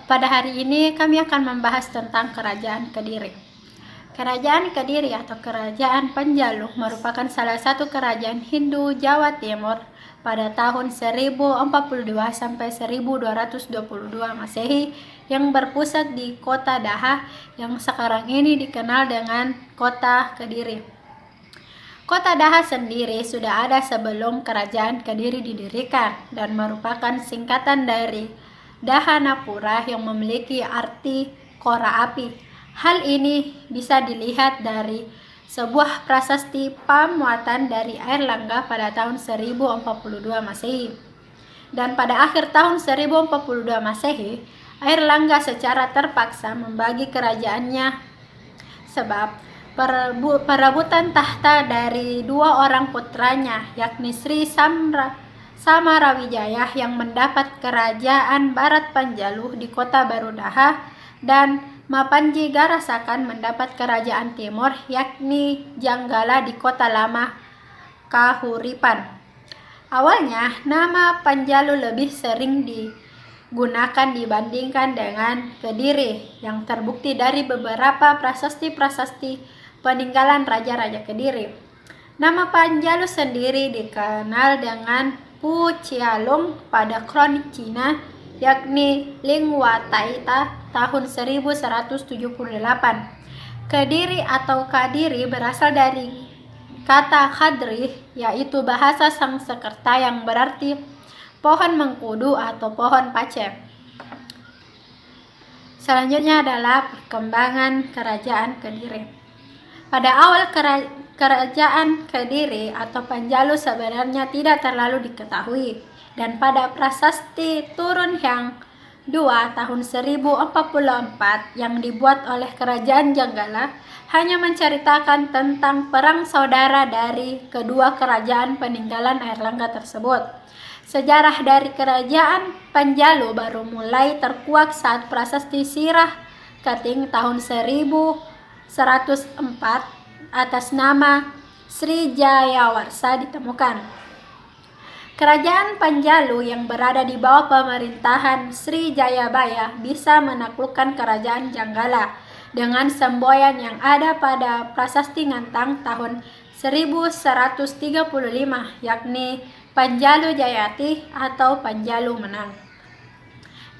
Pada hari ini kami akan membahas tentang Kerajaan Kediri. Kerajaan Kediri atau Kerajaan Panjalu merupakan salah satu kerajaan Hindu Jawa Timur pada tahun 1042 sampai 1222 Masehi yang berpusat di kota Daha yang sekarang ini dikenal dengan kota Kediri. Kota Daha sendiri sudah ada sebelum Kerajaan Kediri didirikan dan merupakan singkatan dari Dahanapura yang memiliki arti kora api. Hal ini bisa dilihat dari sebuah prasasti pamuatan dari Airlangga pada tahun 1042 Masehi. Dan pada akhir tahun 1042 Masehi, Airlangga secara terpaksa membagi kerajaannya sebab perebutan tahta dari dua orang putranya, yakni Sri Samarawijaya yang mendapat kerajaan Barat Panjalu di kota baru Daha dan Mapanji Garasakan mendapat kerajaan timur yakni Janggala di kota lama Kahuripan. Awalnya nama Panjalu lebih sering digunakan dibandingkan dengan Kediri yang terbukti dari beberapa prasasti-prasasti peninggalan raja-raja Kediri. Nama Panjalu sendiri dikenal dengan Pucialung pada kronik Cina yakni Lingua Taita tahun 1178. Kediri atau Kadiri berasal dari kata Kadri, yaitu bahasa Sangsekerta yang berarti pohon mengkudu atau pohon pace. Selanjutnya adalah perkembangan Kerajaan Kediri. Pada awal Kerajaan Kediri atau Panjalu sebenarnya tidak terlalu diketahui, dan pada prasasti turun yang 2 tahun 1044 yang dibuat oleh Kerajaan Janggala hanya menceritakan tentang perang saudara dari kedua kerajaan peninggalan Airlangga tersebut. Sejarah dari Kerajaan Panjalu baru mulai terkuak saat prasasti Sirah Kating tahun 1104 atas nama Sri Jayawarsa ditemukan. Kerajaan Panjalu yang berada di bawah pemerintahan Sri Jayabaya bisa menaklukkan Kerajaan Janggala dengan semboyan yang ada pada prasasti Ngantang tahun 1135 yakni Panjalu Jayati atau Panjalu Menang,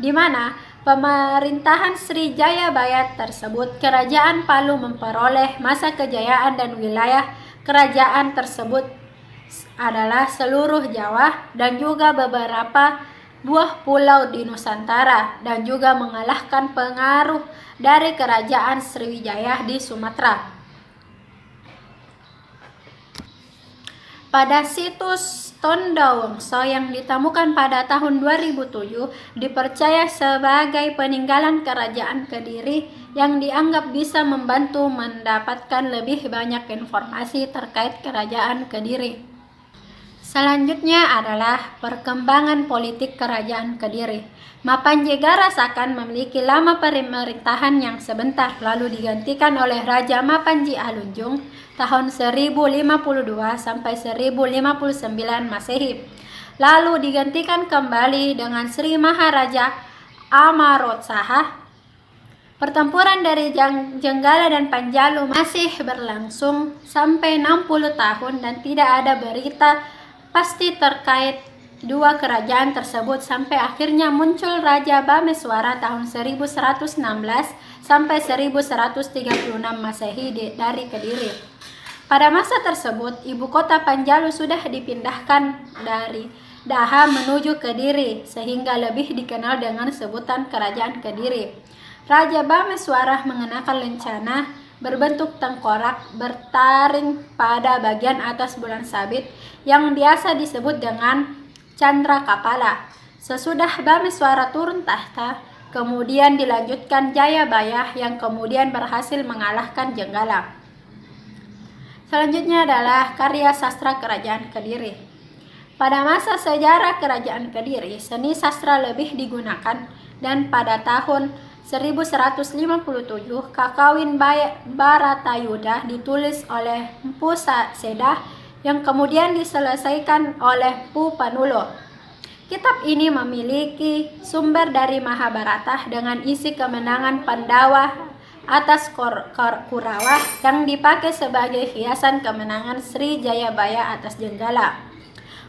di mana pemerintahan Sri Jayabaya tersebut, Kerajaan Palu memperoleh masa kejayaan dan wilayah kerajaan tersebut adalah seluruh Jawa dan juga beberapa buah pulau di Nusantara dan juga mengalahkan pengaruh dari Kerajaan Sriwijaya di Sumatera. Pada situs Tondawongso yang ditemukan pada tahun 2007 dipercaya sebagai peninggalan Kerajaan Kediri yang dianggap bisa membantu mendapatkan lebih banyak informasi terkait Kerajaan Kediri. Selanjutnya adalah perkembangan politik Kerajaan Kediri. Mapanji Garasakan memiliki lama pemerintahan yang sebentar lalu digantikan oleh Raja Mapanji Alunjung tahun 1052 sampai 1059 Masehi. Lalu digantikan kembali dengan Sri Maharaja Amarotsaha. Pertempuran dari Janggala dan Panjalu masih berlangsung sampai 60 tahun dan tidak ada berita pasti terkait dua kerajaan tersebut sampai akhirnya muncul Raja Bameswara tahun 1116 sampai 1136 Masehi dari Kediri. Pada masa tersebut, ibu kota Panjalu sudah dipindahkan dari Daha menuju Kediri sehingga lebih dikenal dengan sebutan Kerajaan Kediri. Raja Bameswara mengenakan lencana berbentuk tengkorak bertaring pada bagian atas bulan sabit yang biasa disebut dengan Chandra Kapala. Sesudah Bameswara turun tahta, kemudian dilanjutkan Jayabaya yang kemudian berhasil mengalahkan Janggala. Selanjutnya adalah karya sastra Kerajaan Kediri. Pada masa sejarah Kerajaan Kediri, seni sastra lebih digunakan dan pada tahun 1157 Kakawin Baratayuda ditulis oleh Mpu Sedah yang kemudian diselesaikan oleh Mpu Panulo. Kitab ini memiliki sumber dari Mahabharata dengan isi kemenangan Pandawa atas Kurawa yang dipakai sebagai hiasan kemenangan Sri Jayabaya atas Jenggala.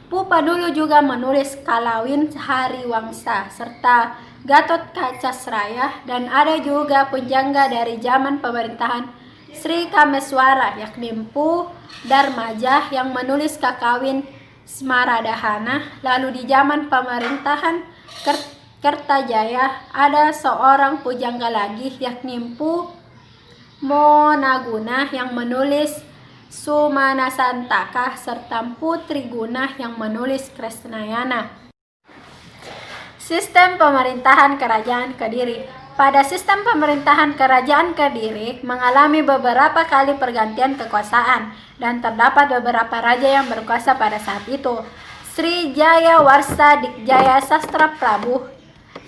Pu Padulu juga menulis Kalawin Hariwangsa serta Gatot Kacasraya, dan ada juga penjangga dari zaman pemerintahan Sri Kameswara yakni Pu Darmaja yang menulis Kakawin Smaradahana. Lalu di zaman pemerintahan Kertajaya ada seorang pujangga lagi yakni Pu Monaguna yang menulis Sumanasantaka serta Pu Triguna yang menulis Kresnayana. Sistem pemerintahan Kerajaan Kediri. Pada sistem pemerintahan Kerajaan Kediri mengalami beberapa kali pergantian kekuasaan dan terdapat beberapa raja yang berkuasa pada saat itu. Sri Jaya Warsa Dikjaya Sastra Prabu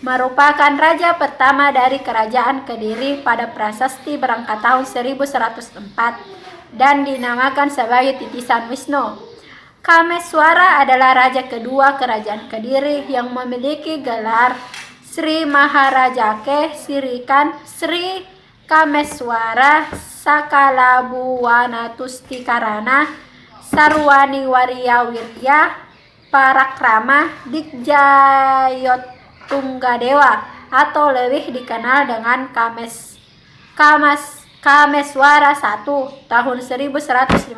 merupakan raja pertama dari Kerajaan Kediri pada prasasti berangkat tahun 1104 dan dinamakan sebagai Titisan Wisnu. Kameswara adalah raja kedua Kerajaan Kediri yang memiliki gelar Sri Maharajake Sirikan Sri Kameswara Sakalabuwanatustika Sarwani Warya Wirya Parakrama Dikjayotunggadewa atau lebih dikenal dengan Kameswara I tahun 1115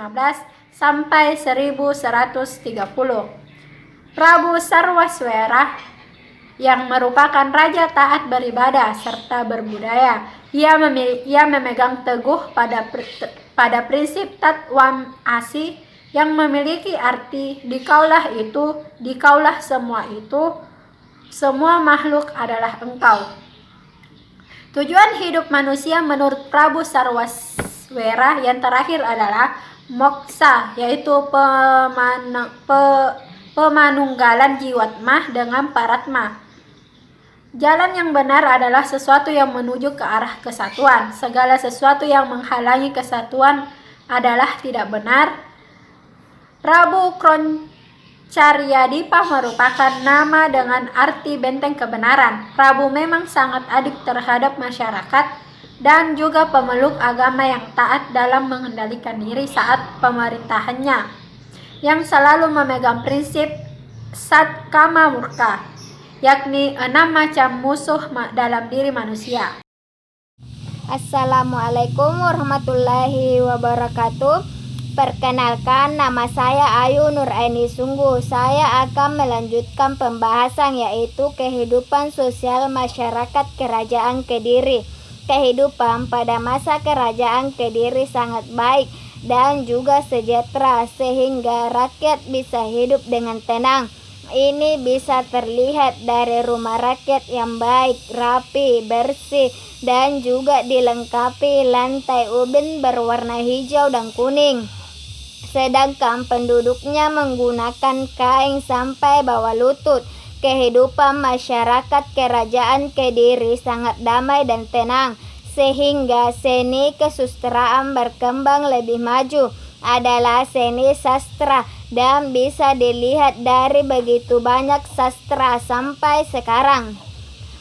sampai 1130. Prabu Sarwaswera yang merupakan raja taat beribadah serta berbudaya. Ia memegang teguh pada prinsip Tatwam Asi yang memiliki arti dikaulah semua itu, semua makhluk adalah engkau. Tujuan hidup manusia menurut Prabu Sarwaswera yang terakhir adalah moksa, yaitu pemanunggalan jiwatma dengan paratma. Jalan yang benar adalah sesuatu yang menuju ke arah kesatuan. Segala sesuatu yang menghalangi kesatuan adalah tidak benar. Prabu Kroncaryadipa merupakan nama dengan arti benteng kebenaran. Prabu memang sangat adil terhadap masyarakat dan juga pemeluk agama yang taat dalam mengendalikan diri saat pemerintahannya, yang selalu memegang prinsip Satkama Murka, yakni 6 macam musuh dalam diri manusia. Assalamualaikum warahmatullahi wabarakatuh. Perkenalkan, nama saya Ayu Nuraini Sungguh. Saya akan melanjutkan pembahasan yaitu kehidupan sosial masyarakat Kerajaan Kediri. Kehidupan pada masa Kerajaan Kediri sangat baik dan juga sejahtera sehingga rakyat bisa hidup dengan tenang. Ini bisa terlihat dari rumah rakyat yang baik, rapi, bersih, dan juga dilengkapi lantai ubin berwarna hijau dan kuning. Sedangkan penduduknya menggunakan kain sampai bawah lutut. Kehidupan masyarakat Kerajaan Kediri sangat damai dan tenang, sehingga seni kesusastraan berkembang lebih maju adalah seni sastra dan bisa dilihat dari begitu banyak sastra sampai sekarang.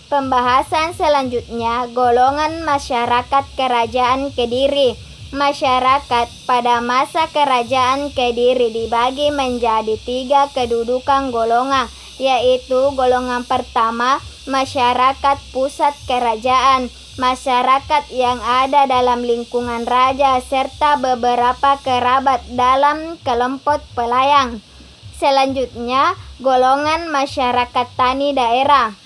Pembahasan selanjutnya, golongan masyarakat Kerajaan Kediri. Masyarakat pada masa Kerajaan Kediri dibagi menjadi 3 kedudukan golongan, yaitu golongan pertama, masyarakat pusat kerajaan, masyarakat yang ada dalam lingkungan raja serta beberapa kerabat dalam kelompok pelayang. Selanjutnya, golongan masyarakat tani daerah.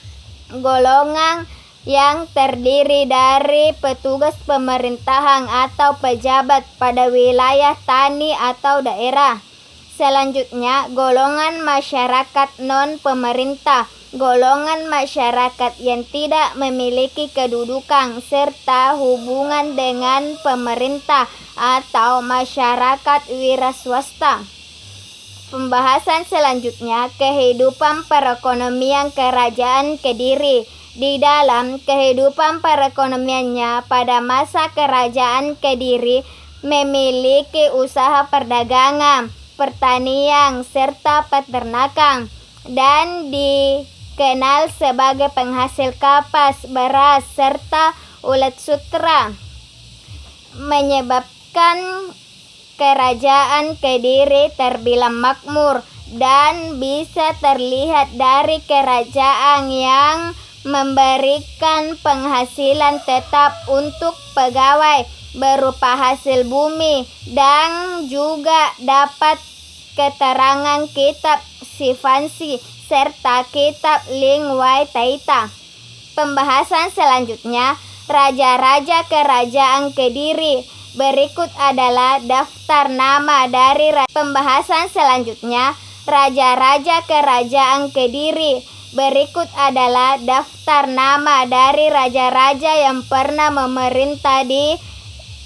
Golongan yang terdiri dari petugas pemerintahan atau pejabat pada wilayah tani atau daerah. Selanjutnya, golongan masyarakat non-pemerintah. Golongan masyarakat yang tidak memiliki kedudukan serta hubungan dengan pemerintah atau masyarakat wiraswasta. Pembahasan selanjutnya, kehidupan perekonomian Kerajaan Kediri. Di dalam kehidupan perekonomiannya pada masa Kerajaan Kediri memiliki usaha perdagangan, pertanian, serta peternakan. dan dikenal sebagai penghasil kapas, beras, serta ulat sutra, menyebabkan kerajaan Kediri terbilang makmur dan bisa terlihat dari kerajaan yang memberikan penghasilan tetap untuk pegawai berupa hasil bumi, dan juga dapat keterangan kitab Sifansi serta kitab Lingwai Taita. Pembahasan selanjutnya, raja-raja kerajaan Kediri. Berikut adalah daftar nama dari pembahasan selanjutnya, raja-raja kerajaan Kediri. Berikut adalah daftar nama dari raja-raja yang pernah memerintah di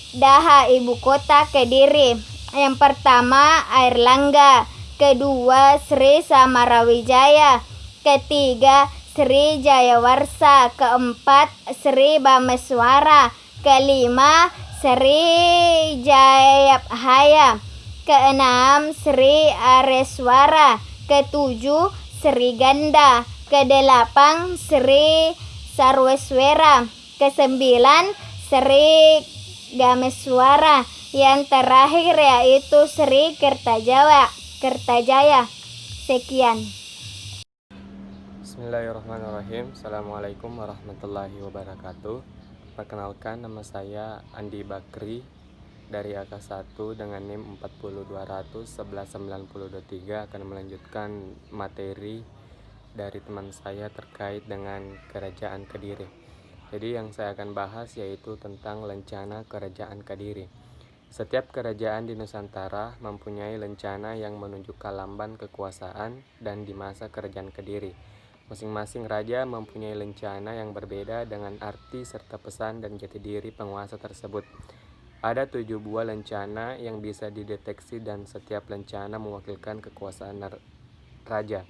Daha, ibu kota Kediri. Yang pertama Airlangga, kedua Sri Samarawijaya, ketiga Sri Jayawarsa, keempat Sri Bameswara, kelima Sri Jayabhaya, keenam Sri Areswara, ketujuh Sri Ganda, kedelapan Sri Sarweswera, kesembilan Sri Gameswara, yang terakhir yaitu Sri Kertajaya. Sekian. Bismillahirrahmanirrahim. Assalamualaikum warahmatullahi wabarakatuh. Perkenalkan, nama saya Andi Bakri dari AK1 dengan NIM 40200119023 akan melanjutkan materi dari teman saya terkait dengan Kerajaan Kediri. Jadi yang saya akan bahas yaitu tentang lencana Kerajaan Kediri. Setiap kerajaan di Nusantara mempunyai lencana yang menunjukkan lamban kekuasaan dan di masa Kerajaan Kediri. Masing-masing raja mempunyai lencana yang berbeda dengan arti serta pesan dan jati diri penguasa tersebut. Ada 7 buah lencana yang bisa dideteksi dan setiap lencana mewakilkan kekuasaan raja.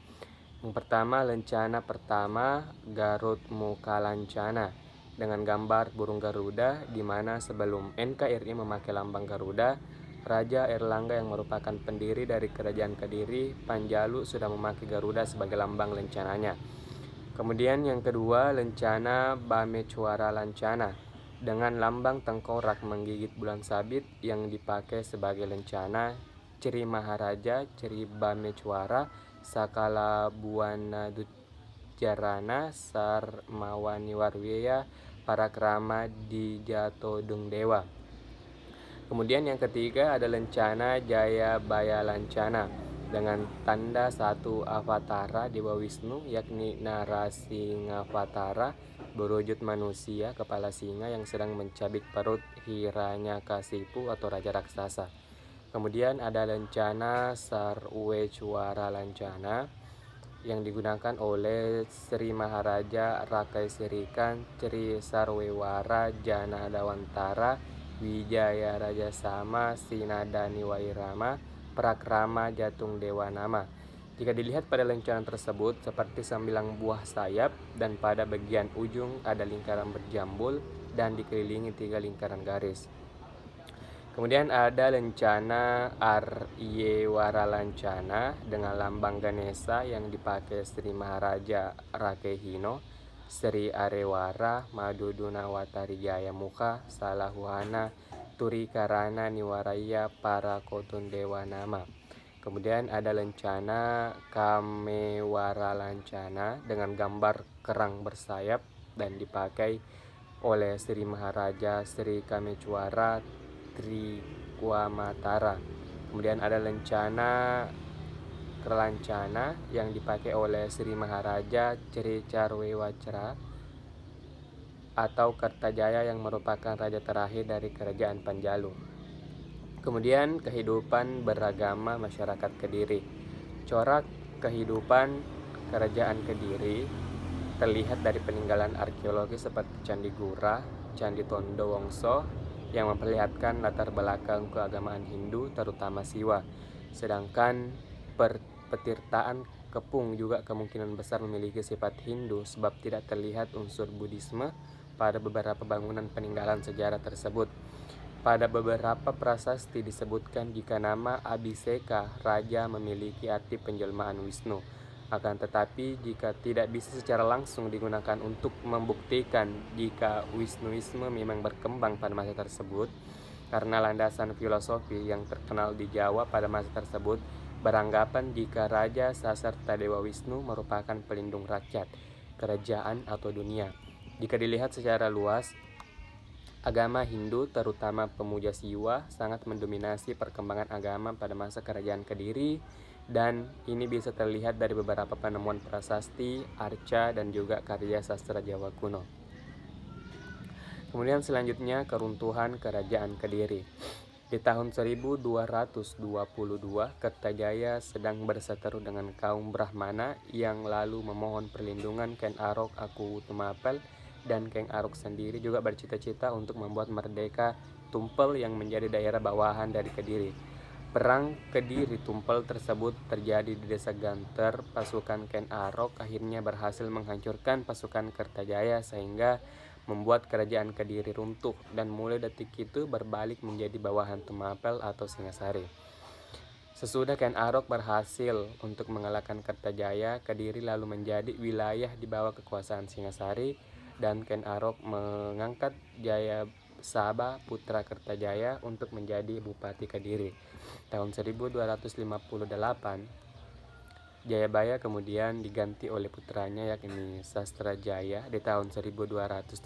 Yang pertama, lencana pertama Garut Muka Lancana dengan gambar burung Garuda, di mana sebelum NKRI memakai lambang Garuda, Raja Airlangga yang merupakan pendiri dari Kerajaan Kediri, Panjalu, sudah memakai Garuda sebagai lambang lencananya. Kemudian yang kedua, lencana Bamechwara Lancana dengan lambang tengkorak menggigit bulan sabit yang dipakai sebagai lencana Ciri Maharaja, Ciri Bamechwara, Sakala Buana Jarana, Sarmawani Warwiya, Parakrama Dijatodung Dewa. Kemudian yang ketiga ada lencana Jayabaya Lancana dengan tanda satu avatara Dewa Wisnu, yakni Narasingavatara, berwujud manusia kepala singa yang sedang mencabik perut Hiranyakasipu atau raja raksasa. Kemudian ada lencana Sarwechwara Lancana yang digunakan oleh Sri Maharaja Rakai Sirikan, Sri Sarwewara Janadawantara, Wijaya Raja Sama, Sinadani Wairama, Prakrama Jatung Dewa Nama. Jika dilihat pada lencana tersebut seperti 9 buah sayap dan pada bagian ujung ada lingkaran berjambul dan dikelilingi 3 lingkaran garis. Kemudian ada lencana Aryewara Lancana dengan lambang Ganesha yang dipakai Sri Maharaja Rakehino, Sri Arewara, Madudunawatari Jaya Mukha, Salahuhana, Turi Karana Niwaraya, Parakotun Dewa Nama. Kemudian ada lencana Kamewara Lancana dengan gambar kerang bersayap dan dipakai oleh Sri Maharaja Sri Kamechwara Trikwamatara. Kemudian ada lencana Kerlancana yang dipakai oleh Sri Maharaja Cri Carwewacra atau Kertajaya yang merupakan raja terakhir dari Kerajaan Panjalu. Kemudian kehidupan beragama masyarakat Kediri. Corak kehidupan Kerajaan Kediri terlihat dari peninggalan arkeologi seperti Candi Gura, Candi Tondo Wongso yang memperlihatkan latar belakang keagamaan Hindu terutama Siwa. Sedangkan petirtaan Kepung juga kemungkinan besar memiliki sifat Hindu sebab tidak terlihat unsur Buddhisme pada beberapa bangunan peninggalan sejarah tersebut. Pada beberapa prasasti disebutkan jika nama Abhiseka, raja, memiliki arti penjelmaan Wisnu. Akan tetapi jika tidak bisa secara langsung digunakan untuk membuktikan jika Wisnuisme memang berkembang pada masa tersebut, karena landasan filosofi yang terkenal di Jawa pada masa tersebut beranggapan jika Raja Sasarta Dewa Wisnu merupakan pelindung rakyat, kerajaan atau dunia. Jika dilihat secara luas, agama Hindu terutama pemuja Siwa sangat mendominasi perkembangan agama pada masa kerajaan Kediri, dan ini bisa terlihat dari beberapa penemuan prasasti, arca, dan juga karya sastra Jawa kuno. Kemudian selanjutnya keruntuhan Kerajaan Kediri. Di tahun 1222, Kertajaya sedang berseteru dengan kaum Brahmana yang lalu memohon perlindungan Ken Arok Aku Tumapel, dan Ken Arok sendiri juga bercita-cita untuk membuat merdeka Tumpel yang menjadi daerah bawahan dari Kediri. Perang Kediri Tumpel tersebut terjadi di desa Ganter. Pasukan Ken Arok akhirnya berhasil menghancurkan pasukan Kertajaya sehingga membuat kerajaan Kediri runtuh, dan mulai detik itu berbalik menjadi bawahan Tumapel atau Singasari. Sesudah Ken Arok berhasil untuk mengalahkan Kertajaya, Kediri lalu menjadi wilayah di bawah kekuasaan Singasari, dan Ken Arok mengangkat Jaya Saba putra Kertajaya untuk menjadi Bupati Kediri. Tahun 1258, Jayabaya kemudian diganti oleh putranya yakni Sastrajaya di tahun 1271,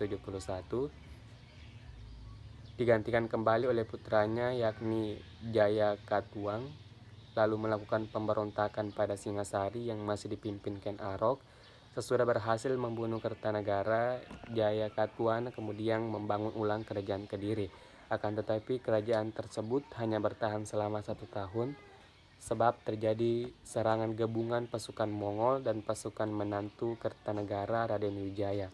digantikan kembali oleh putranya yakni Jaya Katuang, lalu melakukan pemberontakan pada Singasari yang masih dipimpin Ken Arok. Sesudah berhasil membunuh Kertanagara, Jaya Katuang kemudian membangun ulang kerajaan Kediri. Akan tetapi kerajaan tersebut hanya bertahan selama 1 tahun, sebab terjadi serangan gabungan pasukan Mongol dan pasukan menantu Kertanagara Raden Wijaya.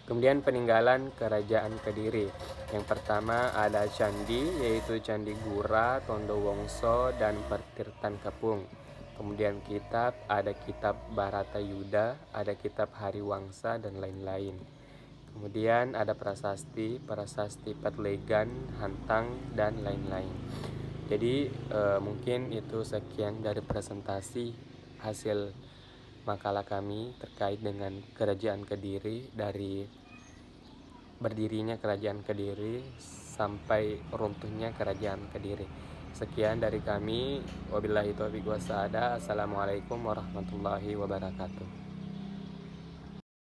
Kemudian peninggalan Kerajaan Kediri. Yang pertama ada candi, yaitu Candi Gura, Tondo Wongso, dan Pertirtan Kapung. Kemudian kitab, ada kitab Baratayuda, ada kitab Hariwangsa, dan lain-lain. Kemudian ada prasasti Patlegan, Hantang, dan lain-lain. Jadi mungkin itu sekian dari presentasi hasil makalah kami terkait dengan Kerajaan Kediri, dari berdirinya Kerajaan Kediri sampai runtuhnya Kerajaan Kediri. Sekian dari kami, wabillahi taufiq wassadah. Assalamualaikum warahmatullahi wabarakatuh.